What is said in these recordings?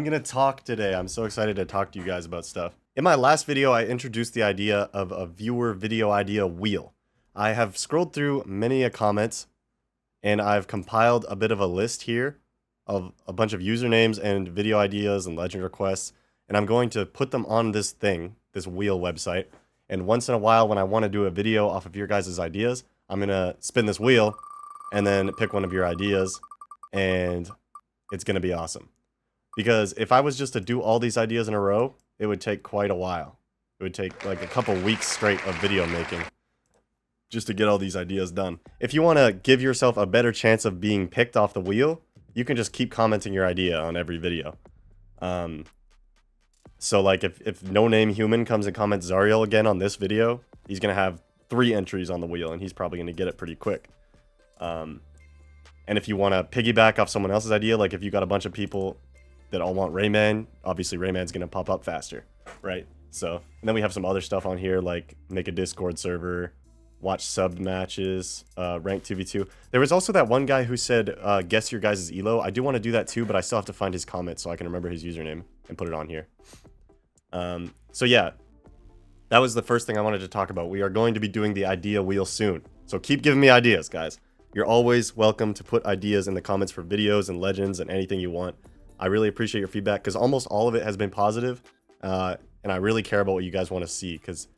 gonna talk today. I'm so excited to talk to you guys about stuff. In my last video, I introduced the idea of a viewer video idea wheel. I have scrolled through many comments, and I've compiled a bit of a list here of a bunch of usernames and video ideas and legend requests, and I'm going to put them on this thing, this wheel website. And once in a while, when I want to do a video off of your guys' ideas, I'm gonna spin this wheel and then pick one of your ideas, and it's gonna be awesome. Because if I was just to do all these ideas in a row, it would take quite a while. It would take like a couple weeks straight of video making just to get all these ideas done. If you want to give yourself a better chance of being picked off the wheel, you can just keep commenting your idea on every video. So like if No Name Human comes and comments Zariel again on this video, he's going to have 3 entries on the wheel, and he's probably going to get it pretty quick. And if you want to piggyback off someone else's idea, like if you got a bunch of people that all want Rayman, obviously Rayman's going to pop up faster, right? So, and then we have some other stuff on here, like make a Discord server, watch sub matches, rank 2v2. There was also that one guy who said, guess your guys' elo. I do want to do that too, but I still have to find his comment so I can remember his username and put it on here. So yeah, that was the first thing I wanted to talk about. We are going to be doing the idea wheel soon. So keep giving me ideas, guys. You're always welcome to put ideas in the comments for videos and legends and anything you want. I really appreciate your feedback because almost all of it has been positive, and I really care about what you guys want to see because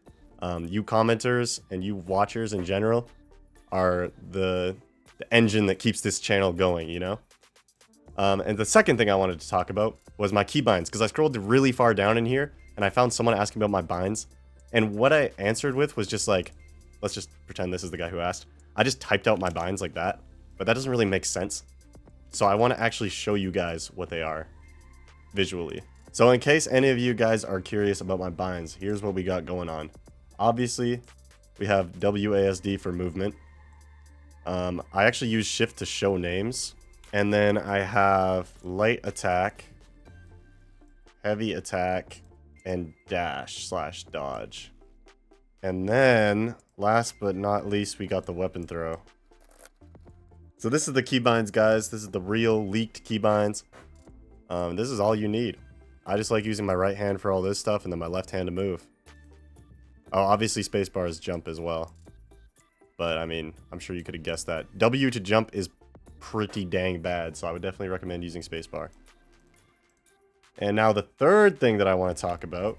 you commenters and you watchers in general are the engine that keeps this channel going, you know? And the second thing I wanted to talk about was my keybinds, because I scrolled really far down in here and I found someone asking about my binds, and what I answered with was just like, let's just pretend this is the guy who asked. I just typed out my binds like that, but that doesn't really make sense. So I want to actually show you guys what they are visually. So in case any of you guys are curious about my binds, here's what we got going on. Obviously, we have WASD for movement. I actually use shift to show names. And then I have light attack, heavy attack, and dash/dodge. And then, last but not least, we got the weapon throw. So this is the keybinds, guys. This is the real leaked keybinds. This is all you need. I just like using my right hand for all this stuff and then my left hand to move. Oh, obviously spacebar is jump as well. But I mean, I'm sure you could have guessed that. W to jump is pretty dang bad, so I would definitely recommend using spacebar. And now the third thing that I want to talk about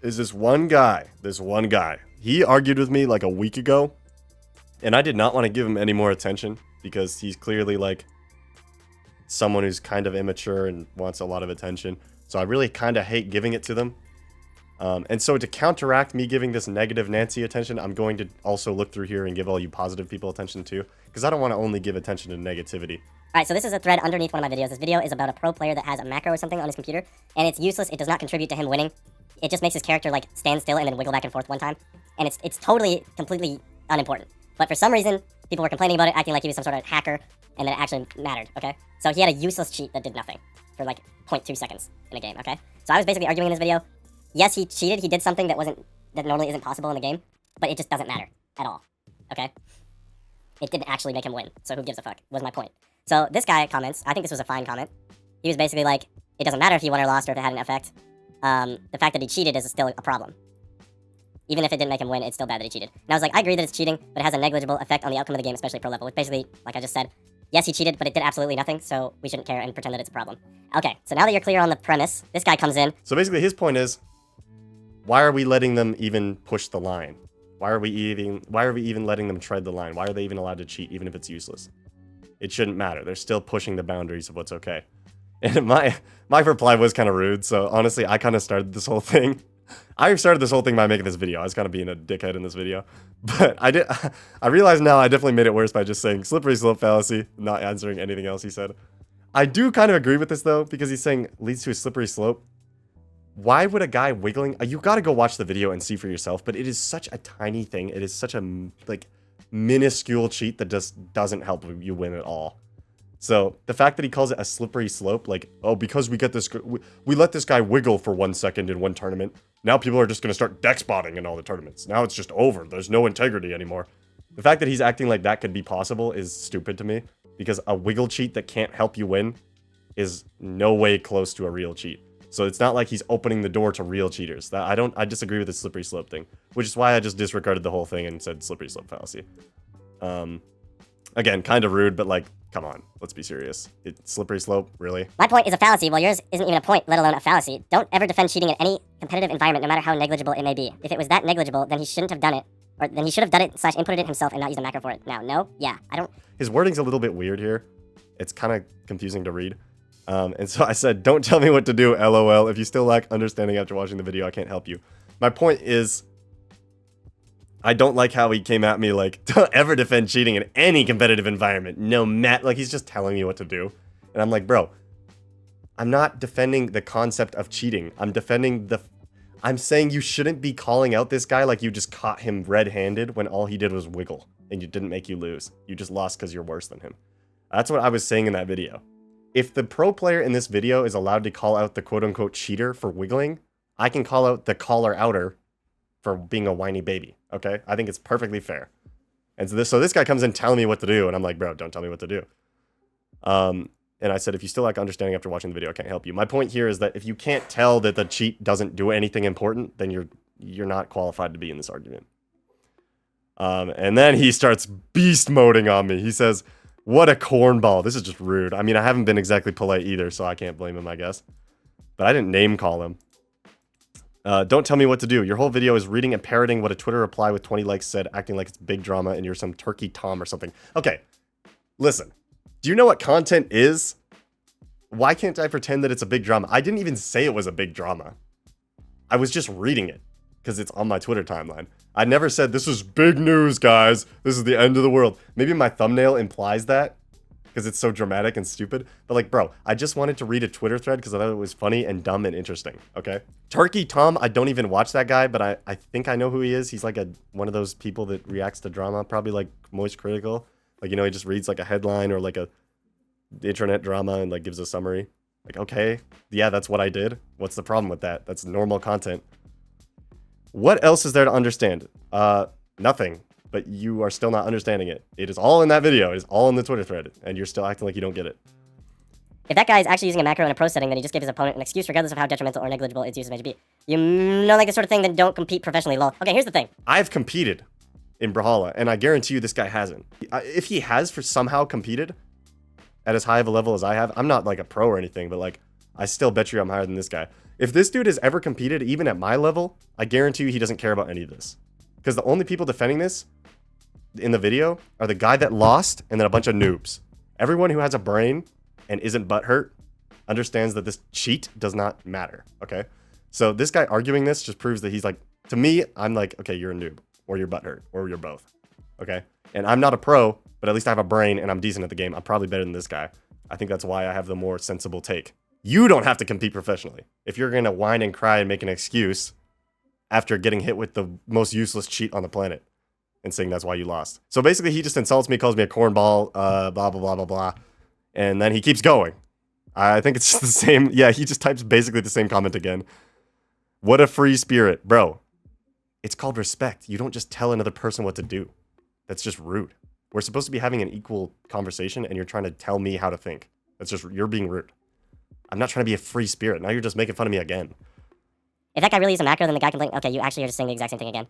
is this one guy. He argued with me like a week ago, and I did not want to give him any more attention because he's clearly like someone who's kind of immature and wants a lot of attention. So I really kind of hate giving it to them. And so to counteract me giving this negative Nancy attention, I'm going to also look through here and give all you positive people attention too, because I don't want to only give attention to negativity. Alright, so this is a thread underneath one of my videos. This video is about a pro player that has a macro or something on his computer, and it's useless. It does not contribute to him winning. It just makes his character like stand still and then wiggle back and forth one time, and it's totally, completely unimportant. But for some reason, people were complaining about it, acting like he was some sort of hacker, and then it actually mattered, okay? So he had a useless cheat that did nothing for like 0.2 seconds in a game, okay? So I was basically arguing in this video, yes, he cheated, he did something that normally isn't possible in the game, but it just doesn't matter at all, okay? It didn't actually make him win, so who gives a fuck, was my point. So this guy comments, I think this was a fine comment. He was basically like, it doesn't matter if he won or lost or if it had an effect. The fact that he cheated is still a problem. Even if it didn't make him win, it's still bad that he cheated. And I was like, I agree that it's cheating, but it has a negligible effect on the outcome of the game, especially pro level. Which basically, like I just said, yes, he cheated, but it did absolutely nothing, so we shouldn't care and pretend that it's a problem. Okay, so now that you're clear on the premise, this guy comes in. So basically his point is, why are we letting them even push the line? Why are we even letting them tread the line? Why are they even allowed to cheat, even if it's useless? It shouldn't matter. They're still pushing the boundaries of what's okay. And my reply was kind of rude, so honestly, I kind of started this whole thing. I started this whole thing by making this video. I was kind of being a dickhead in this video. But I realize now I definitely made it worse by just saying slippery slope fallacy, not answering anything else he said. I do kind of agree with this though, because he's saying leads to a slippery slope. Why would a guy wiggling... You gotta go watch the video and see for yourself, but it is such a tiny thing. It is such a, like, minuscule cheat that just doesn't help you win at all. So the fact that he calls it a slippery slope, like, oh, because we let this guy wiggle for 1 second in one tournament, now people are just going to start deck spotting in all the tournaments. Now it's just over. There's no integrity anymore. The fact that he's acting like that could be possible is stupid to me, because a wiggle cheat that can't help you win is no way close to a real cheat. So it's not like he's opening the door to real cheaters. I disagree with the slippery slope thing, which is why I just disregarded the whole thing and said slippery slope fallacy. Again, kind of rude, but like, come on, let's be serious. Slippery slope, really? My point is a fallacy, while yours isn't even a point, let alone a fallacy. Don't ever defend cheating in any competitive environment, no matter how negligible it may be. If it was that negligible, then he shouldn't have done it. Or then he should have done it / inputted it himself and not used a macro for it. Now, no? Yeah, I don't... His wording's a little bit weird here. It's kind of confusing to read. And so I said, don't tell me what to do, LOL. If you still lack understanding after watching the video, I can't help you. My point is, I don't like how he came at me like, don't ever defend cheating in any competitive environment. No, Matt, like he's just telling me what to do. And I'm like, bro, I'm not defending the concept of cheating. I'm saying you shouldn't be calling out this guy like you just caught him red-handed when all he did was wiggle and you didn't make you lose. You just lost because you're worse than him. That's what I was saying in that video. If the pro player in this video is allowed to call out the quote-unquote cheater for wiggling, I can call out the caller-outer for being a whiny baby, okay? I think it's perfectly fair. And so this guy comes in telling me what to do, and I'm like, bro, don't tell me what to do. And I said, if you still lack understanding after watching the video, I can't help you. My point here is that if you can't tell that the cheat doesn't do anything important, then you're not qualified to be in this argument. And then he starts beast moding on me. He says, what a cornball. This is just rude. I mean, I haven't been exactly polite either, so I can't blame him, I guess. But I didn't name call him. Don't tell me what to do. Your whole video is reading and parroting what a Twitter reply with 20 likes said, acting like it's big drama and you're some turkey Tom or something. Okay, listen. Do you know what content is? Why can't I pretend that it's a big drama? I didn't even say it was a big drama. I was just reading it because it's on my Twitter timeline. I never said, this is big news, guys. This is the end of the world. Maybe my thumbnail implies that because it's so dramatic and stupid. But like, bro, I just wanted to read a Twitter thread because I thought it was funny and dumb and interesting, okay? Turkey Tom, I don't even watch that guy, but I think I know who he is. He's like one of those people that reacts to drama, probably like Moist Critical. Like, you know, he just reads like a headline or like a internet drama and like gives a summary. Like, okay, yeah, that's what I did. What's the problem with that? That's normal content. What else is there to understand? Nothing. But you are still not understanding it. It is all in that video. It is all in the Twitter thread. And you're still acting like you don't get it. If that guy is actually using a macro in a pro setting, then he just gave his opponent an excuse regardless of how detrimental or negligible its use may be. You know, like the sort of thing, then don't compete professionally, lol. Okay, here's the thing. I've competed in Brawlhalla, and I guarantee you this guy hasn't. If he has somehow competed at as high of a level as I have, I'm not like a pro or anything, but like, I still bet you I'm higher than this guy. If this dude has ever competed, even at my level, I guarantee you he doesn't care about any of this. Because the only people defending this in the video are the guy that lost and then a bunch of noobs. Everyone who has a brain and isn't butthurt understands that this cheat does not matter, okay? So this guy arguing this just proves that he's like, to me, I'm like, okay, you're a noob, or you're butthurt, or you're both, okay? And I'm not a pro, but at least I have a brain and I'm decent at the game. I'm probably better than this guy. I think that's why I have the more sensible take. You don't have to compete professionally. If you're gonna whine and cry and make an excuse after getting hit with the most useless cheat on the planet and saying that's why you lost. So basically he just insults me, calls me a cornball, blah, blah, blah, blah, blah. And then he keeps going. I think it's just the same. Yeah, he just types basically the same comment again. What a free spirit. Bro, it's called respect. You don't just tell another person what to do. That's just rude. We're supposed to be having an equal conversation and you're trying to tell me how to think. That's just, you're being rude. I'm not trying to be a free spirit. Now you're just making fun of me again. If that guy really used a macro, then the guy can blink. Okay, you actually are just saying the exact same thing again.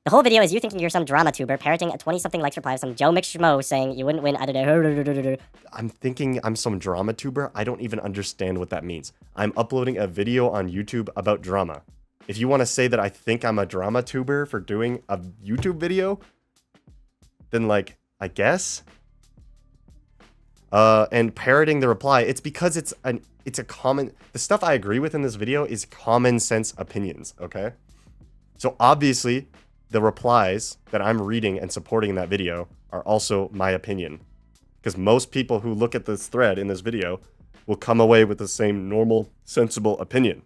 The whole video is you thinking you're some dramatuber, parroting a 20-something likes reply of some Joe McSchmo saying you wouldn't win either day. I'm thinking I'm some dramatuber. I don't even understand what that means. I'm uploading a video on YouTube about drama. If you want to say that I think I'm a dramatuber for doing a YouTube video, then like, I guess. And parroting the reply, it's because it's a common, the stuff I agree with in this video is common sense opinions, okay? So obviously, the replies that I'm reading and supporting in that video are also my opinion. Because most people who look at this thread in this video will come away with the same normal, sensible opinion.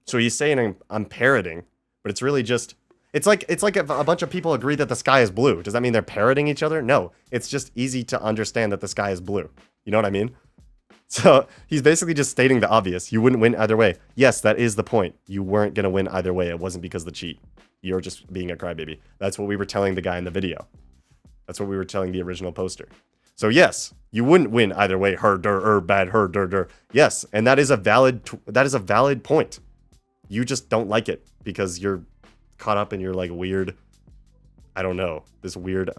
So he's saying I'm parroting, but it's really just, it's like if a bunch of people agree that the sky is blue. Does that mean they're parroting each other? No, it's just easy to understand that the sky is blue. You know what I mean? So he's basically just stating the obvious. You wouldn't win either way. Yes, that is the point. You weren't going to win either way. It wasn't because of the cheat. You're just being a crybaby. That's what we were telling the guy in the video. That's what we were telling the original poster. So yes, you wouldn't win either way. Her, der, bad, her, der, der. Yes, and that is a valid point. You just don't like it because you're caught up in your like weird, I don't know, this weird,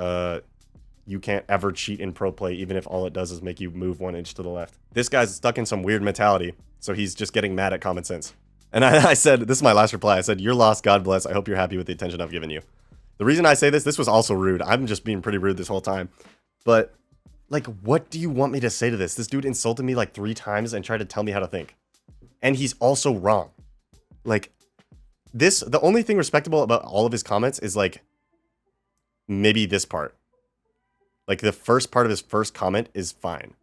you can't ever cheat in pro play even if all it does is make you move 1 inch to the left. This guy's stuck in some weird mentality, so he's just getting mad at common sense. And I said, this is my last reply. I said, you're lost, God bless. I hope you're happy with the attention I've given you. The reason I say this was also rude. I'm just being pretty rude this whole time. But, like, what do you want me to say to this? This dude insulted me like 3 times and tried to tell me how to think. And he's also wrong. Like, the only thing respectable about all of his comments is, like, maybe this part. Like, the first part of his first comment is fine.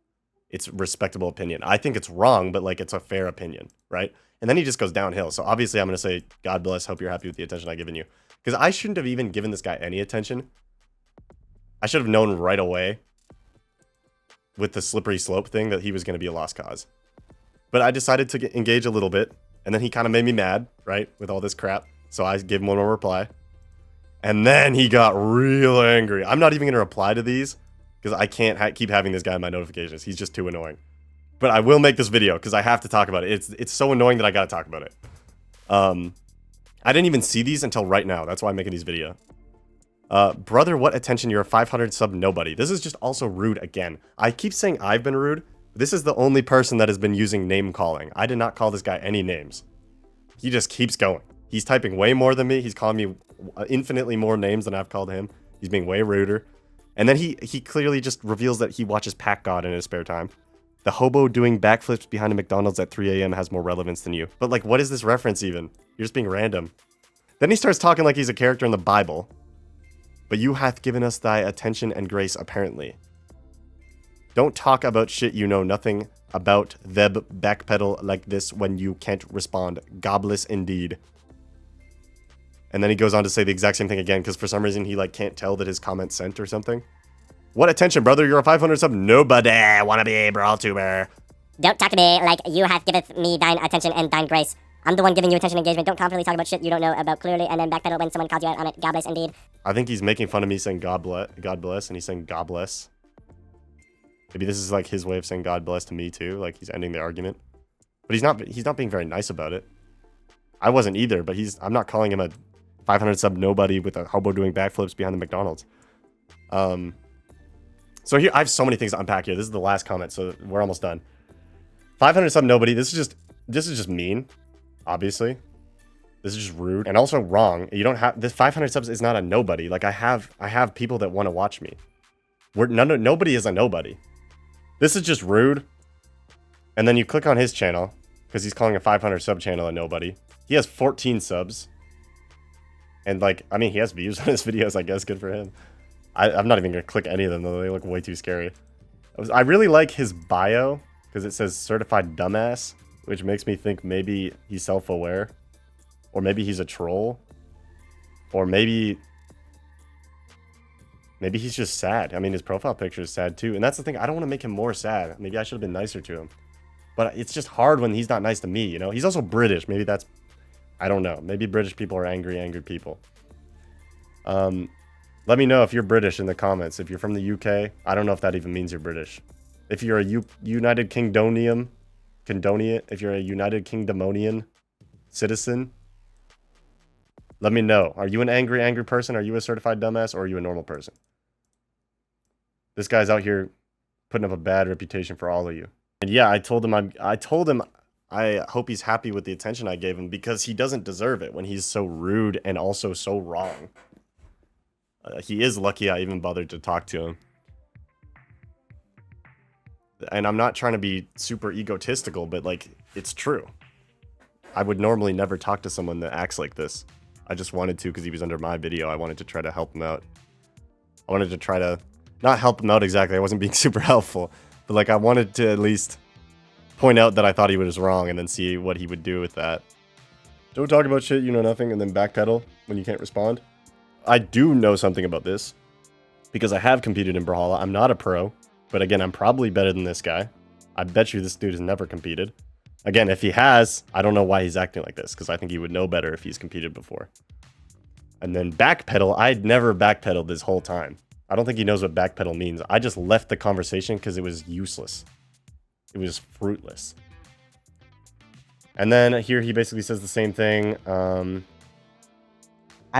It's respectable opinion. I think it's wrong, but, like, it's a fair opinion, right? And then he just goes downhill. So, obviously, I'm going to say, God bless, hope you're happy with the attention I've given you. Because I shouldn't have even given this guy any attention. I should have known right away with the slippery slope thing that he was going to be a lost cause. But I decided to engage a little bit. And then he kind of made me mad, right? With all this crap. So I gave him one more reply. And then he got real angry. I'm not even going to reply to these because I can't keep having this guy in my notifications. He's just too annoying. But I will make this video because I have to talk about it. It's so annoying that I got to talk about it. I didn't even see these until right now. That's why I'm making these video. Brother, what attention? You're a 500 sub nobody. This is just also rude again. I keep saying I've been rude. This is the only person that has been using name calling. I did not call this guy any names. He just keeps going. He's typing way more than me. He's calling me infinitely more names than I've called him. He's being way ruder. And then he clearly just reveals that he watches Pack God in his spare time. The hobo doing backflips behind a McDonald's at 3 a.m. has more relevance than you. But like, what is this reference even? You're just being random. Then he starts talking like he's a character in the Bible. But you hath given us thy attention and grace apparently. Don't talk about shit you know nothing about. Theb backpedal like this when you can't respond. Gobless indeed. And then he goes on to say the exact same thing again because for some reason he like can't tell that his comment's sent or something. What attention, brother? You're a 500 sub nobody. Wanna be a Brawltuber. Don't talk to me like you have giveth me thine attention and thine grace. I'm the one giving you attention and engagement. Don't confidently talk about shit you don't know about clearly and then backpedal when someone calls you out on it. God bless indeed. I think he's making fun of me saying God bless, and he's saying God bless. Maybe this is like his way of saying God bless to me too, like he's ending the argument. But he's not being very nice about it. I wasn't either, but I'm not calling him a 500 sub nobody with a hobo doing backflips behind the McDonald's. So here I have so many things to unpack here. This is the last comment, so we're almost done. 500 sub nobody. This is just mean, obviously. This is just rude and also wrong. You don't have this 500 subs is not a nobody. Like I have people that want to watch me. Nobody is a nobody. This is just rude. And then you click on his channel because he's calling a 500 sub channel a nobody. He has 14 subs. And like, I mean, he has views on his videos, I guess. Good for him. I'm not even going to click any of them, though. They look way too scary. I really like his bio because it says certified dumbass, which makes me think maybe he's self-aware. Or maybe he's a troll. Or maybe he's just sad. I mean, his profile picture is sad too. And that's the thing. I don't want to make him more sad. Maybe I should have been nicer to him. But it's just hard when he's not nice to me, you know? He's also British. Maybe that's... I don't know. Maybe British people are angry people. Let me know if you're British in the comments. If you're from the UK, I don't know if that even means you're British. If you're a United Kingdonian, if you're a United Kingdomonian citizen, let me know. Are you an angry person? Are you a certified dumbass? Or are you a normal person? This guy's out here putting up a bad reputation for all of you. And yeah, I told him I hope he's happy with the attention I gave him because he doesn't deserve it when he's so rude and also so wrong. He is lucky I even bothered to talk to him. And I'm not trying to be super egotistical, but like, it's true. I would normally never talk to someone that acts like this. I just wanted to because he was under my video. I wanted to try to help him out. I wanted to try to not help him out exactly. I wasn't being super helpful, but like I wanted to at least point out that I thought he was wrong and then see what he would do with that. Don't talk about shit you know nothing and then backpedal when you can't respond. I do know something about this because I have competed in Brawlhalla. I'm not a pro, but again, I'm probably better than this guy. I bet you this dude has never competed. Again, if he has, I don't know why he's acting like this because I think he would know better if he's competed before. And then backpedal, I'd never backpedaled this whole time. I don't think he knows what backpedal means. I just left the conversation because it was useless. It was fruitless. And then here he basically says the same thing. I'm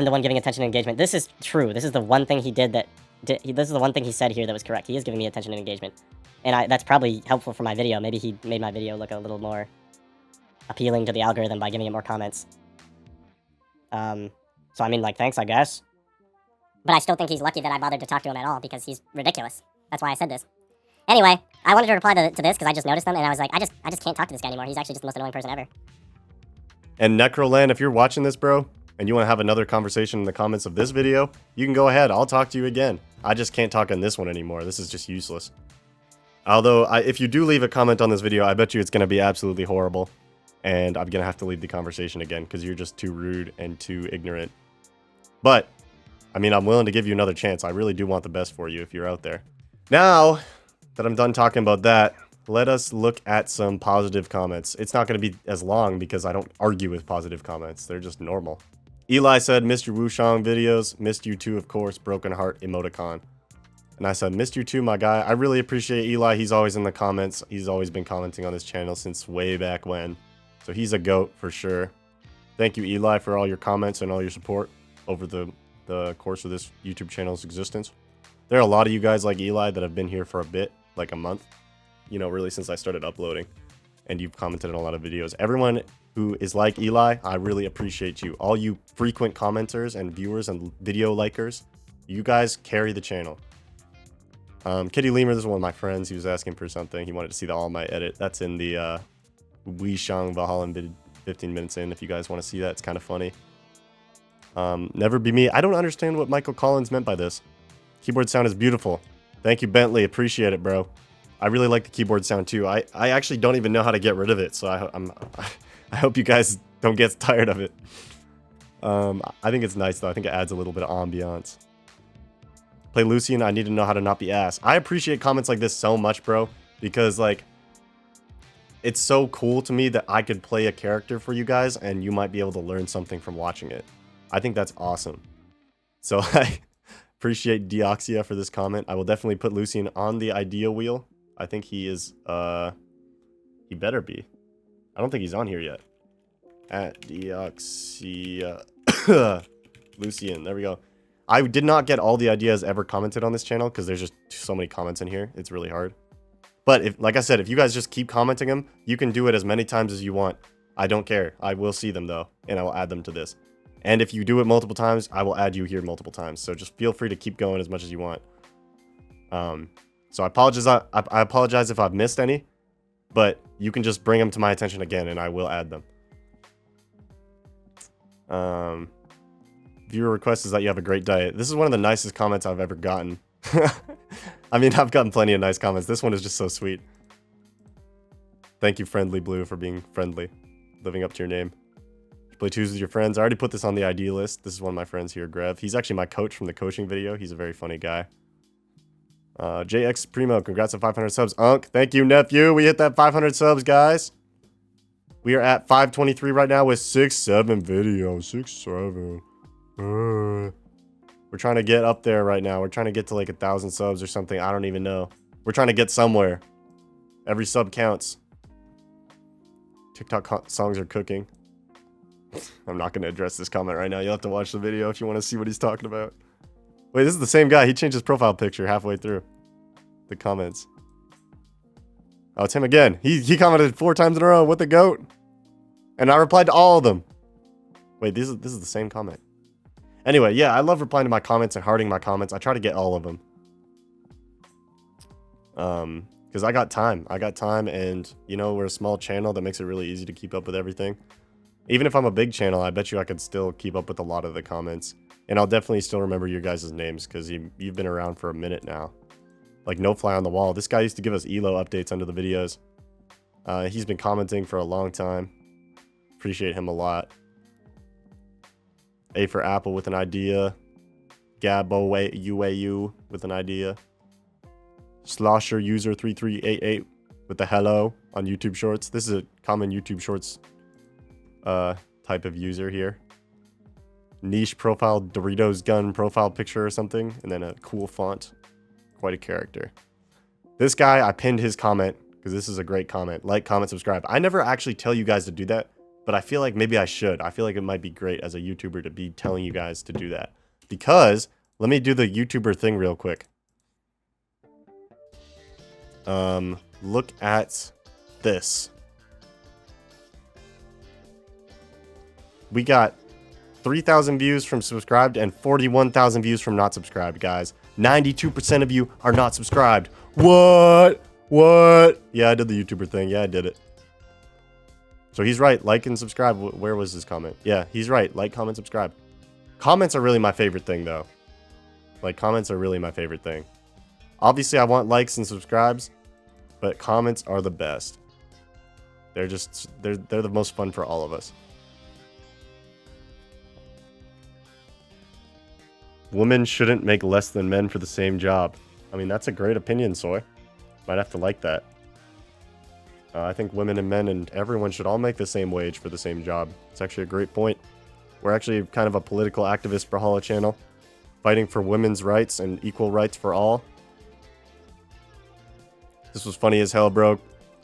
the one giving attention and engagement. This is true. This is the one thing he did that... this is the one thing he said here that was correct. He is giving me attention and engagement. And that's probably helpful for my video. Maybe he made my video look a little more appealing to the algorithm by giving it more comments. So I mean, like, thanks, I guess. But I still think he's lucky that I bothered to talk to him at all, because he's ridiculous. That's why I said this. Anyway, I wanted to reply to this because I just noticed them, and I was like, I just can't talk to this guy anymore. He's actually just the most annoying person ever. And Necroland, if you're watching this, bro, and you want to have another conversation in the comments of this video, you can go ahead. I'll talk to you again. I just can't talk on this one anymore. This is just useless. Although, if you do leave a comment on this video, I bet you it's going to be absolutely horrible. And I'm going to have to leave the conversation again because you're just too rude and too ignorant. But, I mean, I'm willing to give you another chance. I really do want the best for you if you're out there. Now that I'm done talking about that, let us look at some positive comments. It's not going to be as long because I don't argue with positive comments. They're just normal. Eli said, missed your Wushang videos. Missed you too, of course. Broken heart emoticon. And I said, missed you too, my guy. I really appreciate Eli. He's always in the comments. He's always been commenting on this channel since way back when. So he's a goat for sure. Thank you, Eli, for all your comments and all your support over the course of this YouTube channel's existence. There are a lot of you guys like Eli that have been here for a bit, like a month. You know, really since I started uploading. And you've commented on a lot of videos. Everyone who is like Eli, I really appreciate you. All you frequent commenters and viewers and video likers, you guys carry the channel. Kitty Lemur, this is one of my friends. He was asking for something. He wanted to see the All Might edit. That's in the Wishang Valhalla vid 15 minutes in. If you guys want to see that, it's kind of funny. Never Be Me. I don't understand what Michael Collins meant by this. Keyboard sound is beautiful. Thank you, Bentley. Appreciate it, bro. I really like the keyboard sound too. I actually don't even know how to get rid of it, so I hope you guys don't get tired of it. I think it's nice though. I think it adds a little bit of ambiance. Play Lucian, I need to know how to not be ass. I appreciate comments like this so much, bro, because like it's so cool to me that I could play a character for you guys and you might be able to learn something from watching it. I think that's awesome. So I appreciate Deoxia for this comment. I will definitely put Lucian on the idea wheel. I think he is, he better be. I don't think he's on here yet. At Deoxia. Lucian, there we go. I did not get all the ideas ever commented on this channel because there's just so many comments in here. It's really hard. But if, like I said, if you guys just keep commenting them, you can do it as many times as you want. I don't care. I will see them though, and I will add them to this. And if you do it multiple times, I will add you here multiple times. So just feel free to keep going as much as you want. So I apologize if I've missed any, but you can just bring them to my attention again, and I will add them. Viewer request is that you have a great diet. This is one of the nicest comments I've ever gotten. I mean, I've gotten plenty of nice comments. This one is just so sweet. Thank you, Friendly Blue, for being friendly, living up to your name. Play twos with your friends. I already put this on the ID list. This is one of my friends here, Grev. He's actually my coach from the coaching video. He's a very funny guy. JX Primo, congrats on 500 subs. Unk, thank you, nephew. We hit that 500 subs, guys. We are at 523 right now with 6-7 videos. 6-7. We're trying to get up there right now. We're trying to get to like 1,000 subs or something. I don't even know. We're trying to get somewhere. Every sub counts. TikTok songs are cooking. I'm not going to address this comment right now. You'll have to watch the video if you want to see what he's talking about. Wait, this is the same guy. He changed his profile picture halfway through the comments. Oh, it's him again. He commented 4 times in a row. What the goat? And I replied to all of them. Wait, this is the same comment. Anyway, yeah, I love replying to my comments and hearting my comments. I try to get all of them. Because I got time. And, you know, we're a small channel that makes it really easy to keep up with everything. Even if I'm a big channel, I bet you I could still keep up with a lot of the comments. And I'll definitely still remember your guys' names because you've been around for a minute now. Like No Fly on the Wall. This guy used to give us ELO updates under the videos. He's been commenting for a long time. Appreciate him a lot. A for Apple with an idea. Gabo UAU with an idea. Slosher user 3388 with the hello on YouTube Shorts. This is a common YouTube Shorts type of user here. niche profile Doritos gun profile picture or something, and then a cool font. Quite a character. This guy, I pinned his comment because this is a great comment. Like, comment, subscribe. I never actually tell you guys to do that, but I feel like maybe I should. I feel like it might be great as a YouTuber to be telling you guys to do that. Because, let me do the YouTuber thing real quick. Look at this. We got 3,000 views from subscribed and 41,000 views from not subscribed, guys. 92% of you are not subscribed. What? What? Yeah, I did the YouTuber thing. Yeah, I did it. So he's right. Like and subscribe. Where was his comment? Yeah, he's right. Like, comment, subscribe. Comments are really my favorite thing, though. Like, comments are really my favorite thing. Obviously, I want likes and subscribes, but comments are the best. They're just, they're the most fun for all of us. Women shouldn't make less than men for the same job. I mean, that's a great opinion, Soy. Might have to like that. I think women and men and everyone should all make the same wage for the same job. It's actually a great point. We're actually kind of a political activist Brawlhalla channel, fighting for women's rights and equal rights for all. This was funny as hell, bro.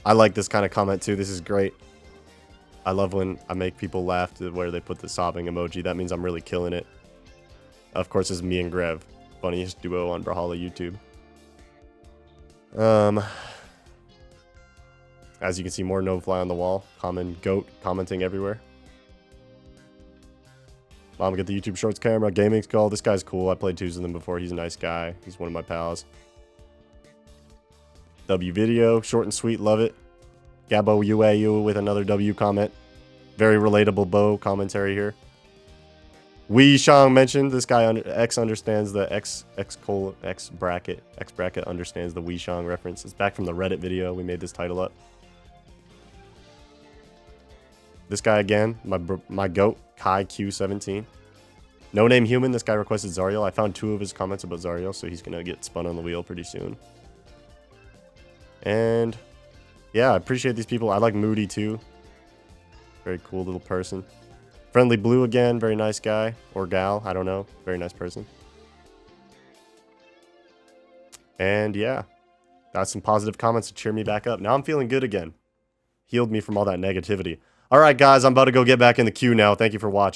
I like this kind of comment too. This is great. I love when I make people laugh to where they put the sobbing emoji. That means I'm really killing it. Of course, it's me and Grev. Funniest duo on Brawlhalla YouTube. As you can see, more no fly on the wall. Common goat commenting everywhere. Mom, get the YouTube Shorts camera. Gaming skull. This guy's cool. I played twos with him before. He's a nice guy. He's one of my pals. W video. Short and sweet. Love it. Gabo UAU with another W comment. Very relatable bow commentary here. Wee Shang mentioned this guy X understands the X bracket understands the Wee Shang reference. It's back from the Reddit video. We made this title up. This guy again, my goat, Kai Q17. No name human. This guy requested Zariel. I found 2 of his comments about Zariel, so he's gonna get spun on the wheel pretty soon. And yeah, I appreciate these people. I like Moody too. Very cool little person. Friendly Blue again, very nice guy. Or gal, I don't know. Very nice person. And yeah, got some positive comments to cheer me back up. Now I'm feeling good again. Healed me from all that negativity. All right, guys, I'm about to go get back in the queue now. Thank you for watching.